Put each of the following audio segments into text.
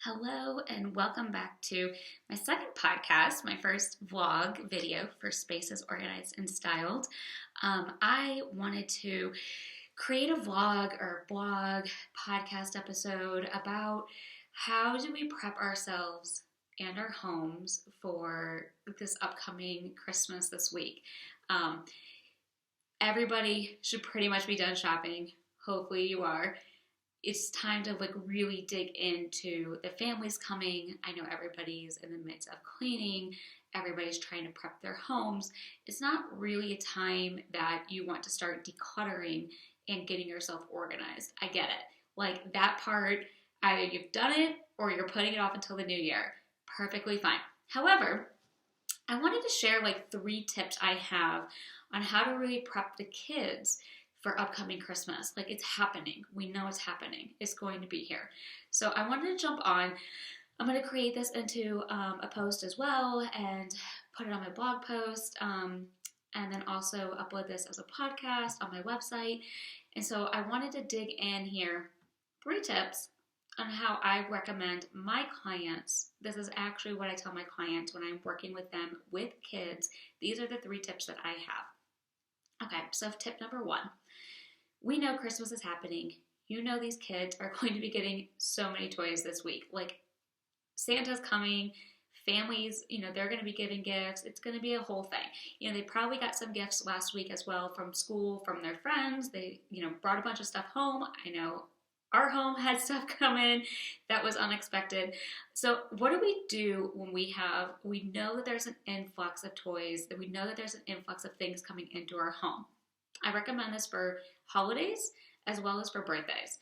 Hello and welcome back to my second podcast, my first vlog video for Spaces Organized and Styled. I wanted to create a vlog or blog podcast episode about how do we prep ourselves and our homes for this upcoming Christmas this week. Everybody should pretty much be done shopping. Hopefully you are. It's time to really dig into the families coming. I know everybody's in the midst of cleaning. Everybody's trying to prep their homes. It's not really a time that you want to start decluttering and getting yourself organized. I get it. That part, either you've done it or you're putting it off until the new year. Perfectly fine. However, I wanted to share 3 tips I have on how to really prep the kids for upcoming Christmas. It's happening. We know it's happening. It's going to be here. So I wanted to jump on. I'm going to create this into a post as well and put it on my blog post and then also upload this as a podcast on my website. And so I wanted to dig in here 3 tips on how I recommend my clients. This is actually what I tell my clients when I'm working with them with kids. These are the 3 tips that I have. Okay, so tip number 1. We know Christmas is happening. You know these kids are going to be getting so many toys this week. Santa's coming, families, they're going to be giving gifts. It's going to be a whole thing. They probably got some gifts last week as well from school, from their friends. They, brought a bunch of stuff home. I know our home had stuff come in that was unexpected. So what do we do when we know that there's an influx of toys, that we know that there's an influx of things coming into our home? I recommend this for holidays as well as for birthdays.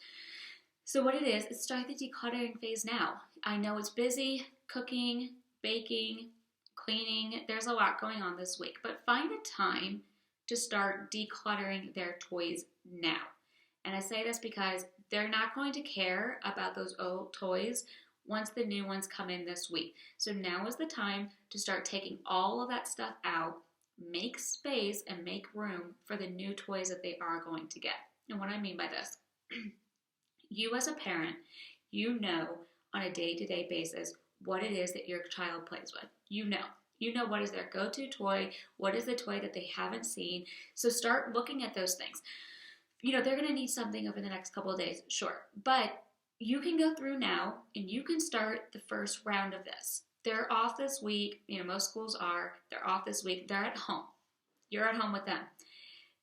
So what it is start the decluttering phase now. I know it's busy, cooking, baking, cleaning. There's a lot going on this week, but find a time to start decluttering their toys now. And I say this because they're not going to care about those old toys once the new ones come in this week. So now is the time to start taking all of that stuff out, make space and make room for the new toys that they are going to get. And what I mean by this, you as a parent, on a day-to-day basis what it is that your child plays with. You know what is their go-to toy, what is the toy that they haven't seen. So start looking at those things. They're going to need something over the next couple of days, sure. But you can go through now and you can start the first round of this. They're off this week. Most schools are. They're off this week. They're at home. You're at home with them.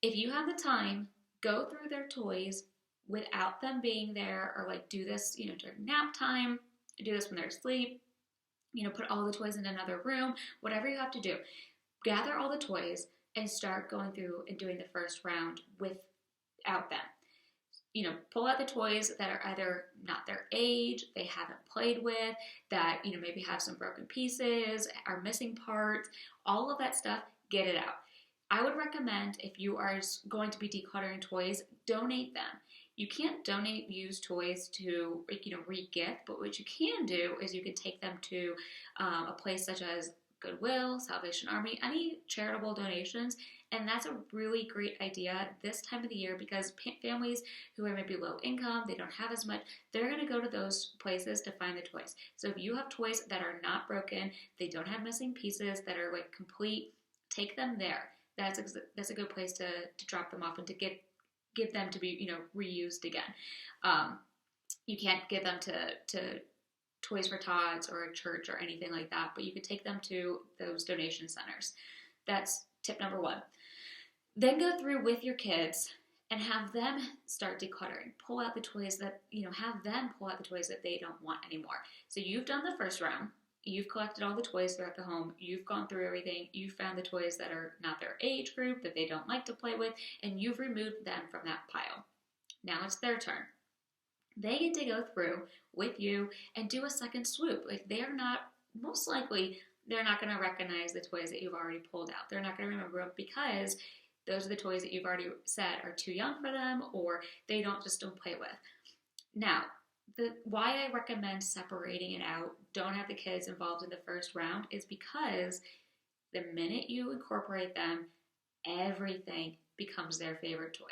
If you have the time, go through their toys without them being there, or do this, during nap time, do this when they're asleep, put all the toys in another room, whatever you have to do. Gather all the toys and start going through and doing the first round without them. Pull out the toys that are either not their age, they haven't played with, that, maybe have some broken pieces, are missing parts, all of that stuff, get it out. I would recommend, if you are going to be decluttering toys, donate them. You can't donate used toys to, re-gift, but what you can do is you can take them to a place such as Goodwill, Salvation Army, any charitable donations. And that's a really great idea this time of the year because families who are maybe low income, they don't have as much, they're going to go to those places to find the toys. So if you have toys that are not broken, they don't have missing pieces, that are complete, take them there. That's a good place to drop them off and to give them to be reused again. You can't give them to Toys for Tots or a church or anything like that, but you could take them to those donation centers. That's tip number 1. Then go through with your kids and have them start decluttering. Pull out the toys that, have them pull out the toys that they don't want anymore. So you've done the first round. You've collected all the toys throughout the home. You've gone through everything. You've found the toys that are not their age group, that they don't like to play with, and you've removed them from that pile. Now it's their turn. They get to go through with you and do a second swoop. Most likely, they're not going to recognize the toys that you've already pulled out. They're not going to remember them because those are the toys that you've already said are too young for them, or they don't play with. Now, why I recommend separating it out, don't have the kids involved in the first round, is because the minute you incorporate them, everything becomes their favorite toy.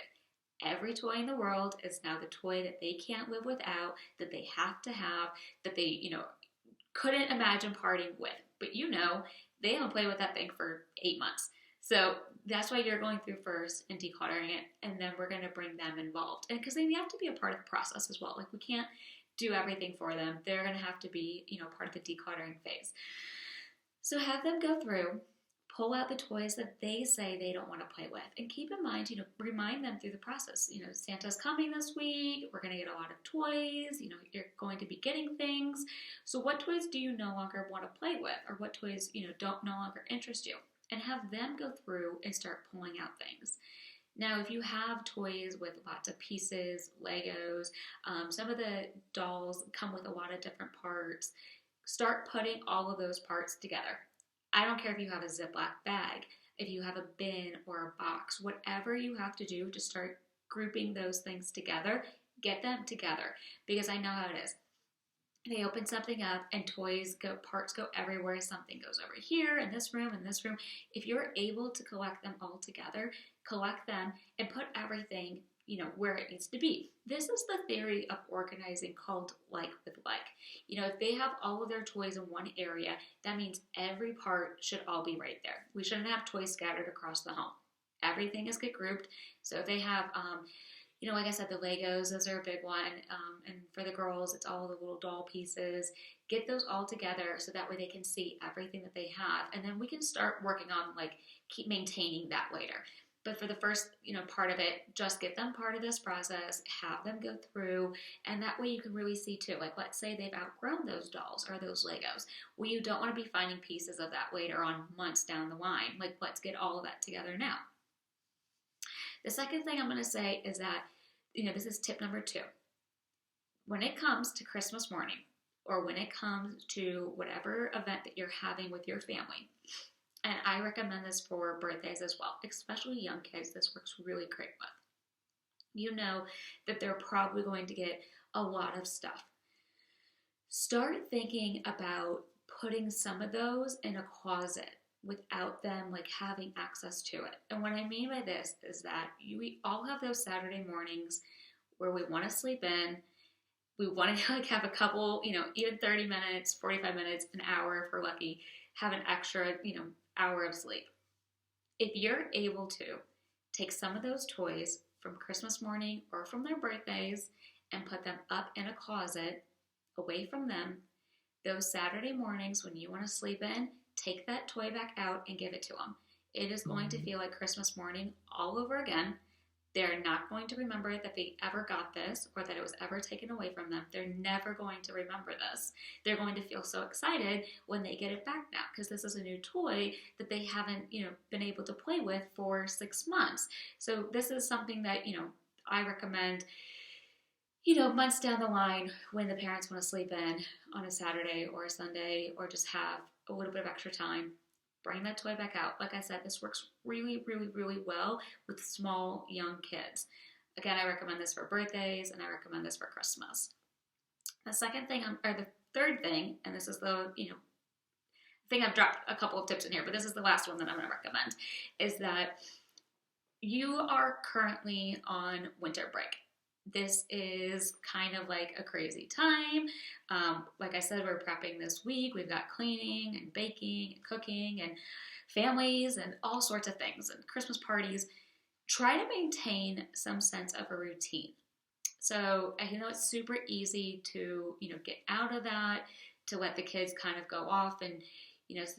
Every toy in the world is now the toy that they can't live without, that they have to have, that they, couldn't imagine parting with. But they don't play with that thing for 8 months. So that's why you're going through first and decluttering it, and then we're going to bring them involved. And because they have to be a part of the process as well. Like, we can't do everything for them. They're going to have to be, part of the decluttering phase. So have them go through, pull out the toys that they say they don't want to play with. And keep in mind, remind them through the process. Santa's coming this week. We're going to get a lot of toys. You're going to be getting things. So what toys do you no longer want to play with? Or what toys, don't no longer interest you? And have them go through and start pulling out things. Now, if you have toys with lots of pieces, Legos, some of the dolls come with a lot of different parts, start putting all of those parts together. I don't care if you have a Ziploc bag, if you have a bin or a box, whatever you have to do to start grouping those things together, get them together, because I know how it is. They open something up and parts go everywhere. Something goes over here in this room, in this room. If you're able to collect them all together, collect them and put everything, where it needs to be. This is the theory of organizing called like with like. If they have all of their toys in one area, that means every part should all be right there. We shouldn't have toys scattered across the home. Everything is get grouped. So if they have, like I said, the Legos, those are a big one. And for the girls, it's all the little doll pieces. Get those all together so that way they can see everything that they have. And then we can start working on, keep maintaining that later. But for the first, part of it, just get them part of this process, have them go through, and that way you can really see too. Let's say they've outgrown those dolls or those Legos. Well, you don't want to be finding pieces of that later on, months down the line. Let's get all of that together now. The second thing I'm going to say is that, this is tip number 2. When it comes to Christmas morning, or when it comes to whatever event that you're having with your family, and I recommend this for birthdays as well, especially young kids, this works really great with. You know that they're probably going to get a lot of stuff. Start thinking about putting some of those in a closet without them having access to it. And what I mean by this is that we all have those Saturday mornings where we want to sleep in. We want to have a couple, even 30 minutes, 45 minutes, an hour if we're lucky, have an extra, hour of sleep. If you're able to take some of those toys from Christmas morning or from their birthdays and put them up in a closet away from them, those Saturday mornings when you want to sleep in, take that toy back out and give it to them. It is going to feel like Christmas morning all over again. They're not going to remember that they ever got this or that it was ever taken away from them. They're never going to remember this. They're going to feel so excited when they get it back now because this is a new toy that they haven't, been able to play with for 6 months. So this is something that, I recommend, months down the line when the parents want to sleep in on a Saturday or a Sunday or just have a little bit of extra time. Bring that toy back out. Like I said, this works really, really, really well with small, young kids. Again, I recommend this for birthdays, and I recommend this for Christmas. The third thing, and this is the, I think I've dropped a couple of tips in here, but this is the last one that I'm going to recommend, is that you are currently on winter break. This is kind of like a crazy time. Like I said, we're prepping this week. We've got cleaning and baking and cooking and families and all sorts of things and Christmas parties. Try to maintain some sense of a routine. So I know it's super easy to, get out of that, to let the kids kind of go off and,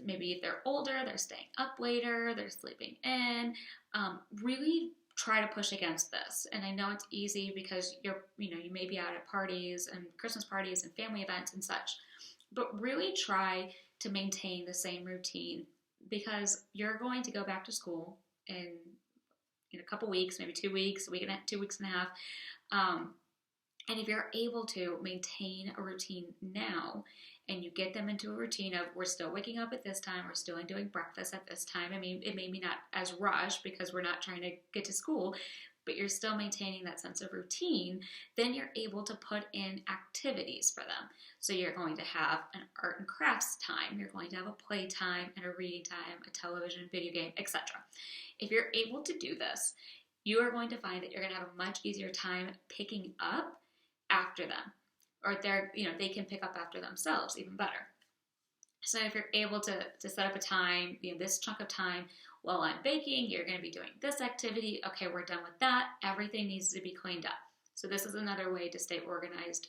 maybe if they're older, they're staying up later, they're sleeping in. Really try to push against this. And I know it's easy because you may be out at parties and Christmas parties and family events and such, but really try to maintain the same routine because you're going to go back to school in a couple weeks, maybe 2 weeks, 2 weeks and a half. And if you're able to maintain a routine now and you get them into a routine of we're still waking up at this time, we're still doing breakfast at this time. I mean, it may be not as rushed because we're not trying to get to school, but you're still maintaining that sense of routine, then you're able to put in activities for them. So you're going to have an art and crafts time, you're going to have a play time and a reading time, a television, video game, etc. If you're able to do this, you are going to find that you're going to have a much easier time picking up after them. Or they can pick up after themselves even better. So if you're able to set up a time, this chunk of time while I'm baking, you're going to be doing this activity. Okay, we're done with that. Everything needs to be cleaned up. So this is another way to stay organized,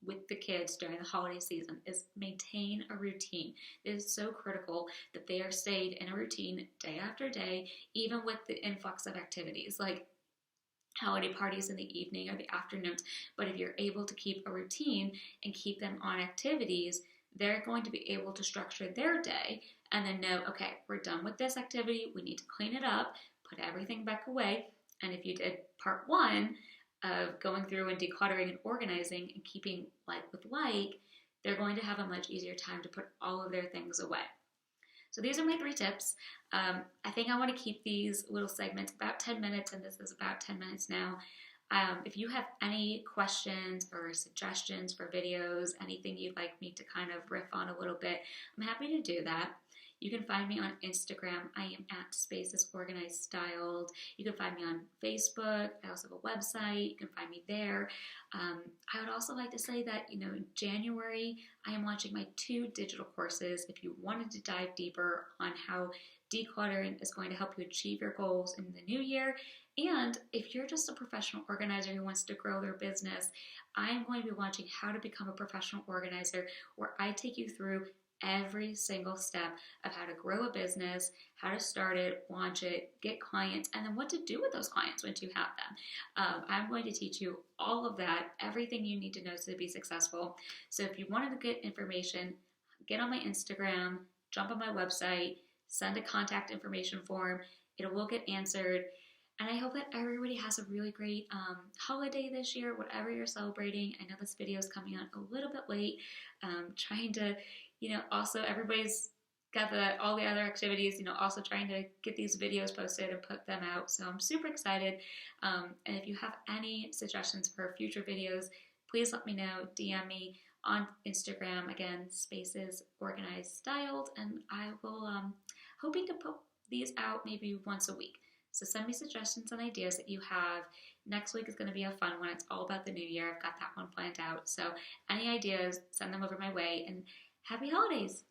with the kids during the holiday season, is maintain a routine. It is so critical that they are stayed in a routine day after day, even with the influx of activities like holiday parties in the evening or the afternoons. But if you're able to keep a routine and keep them on activities, they're going to be able to structure their day and then know, okay, we're done with this activity. We need to clean it up, put everything back away. And if you did part one of going through and decluttering and organizing and keeping like with like, they're going to have a much easier time to put all of their things away. So these are my 3 tips. I think I want to keep these little segments about 10 minutes, and this is about 10 minutes now. If you have any questions or suggestions for videos, anything you'd like me to kind of riff on a little bit, I'm happy to do that. You can find me on Instagram. I am at Spaces Organized Styled. You can find me on Facebook. I also have a website. You can find me there. I would also like to say that, in January, I am launching my 2 digital courses. If you wanted to dive deeper on how decluttering is going to help you achieve your goals in the new year, and if you're just a professional organizer who wants to grow their business, I am going to be launching How to Become a Professional Organizer, where I take you through every single step of how to grow a business, how to start it, launch it, get clients, and then what to do with those clients once you have them. I'm going to teach you all of that, everything you need to know to be successful. So if you wanted to get information, get on my Instagram, jump on my website, send a contact information form. It will get answered. And I hope that everybody has a really great holiday this year, whatever you're celebrating. I know this video is coming out a little bit late. Trying to, also everybody's got all the other activities, also trying to get these videos posted and put them out. So I'm super excited. And if you have any suggestions for future videos, please let me know. DM me on Instagram, again, Spaces Organized Styled, and I will hoping to put these out maybe once a week. So send me suggestions and ideas that you have. Next week is going to be a fun one. It's all about the new year. I've got that one planned out. So any ideas, send them over my way, and happy holidays.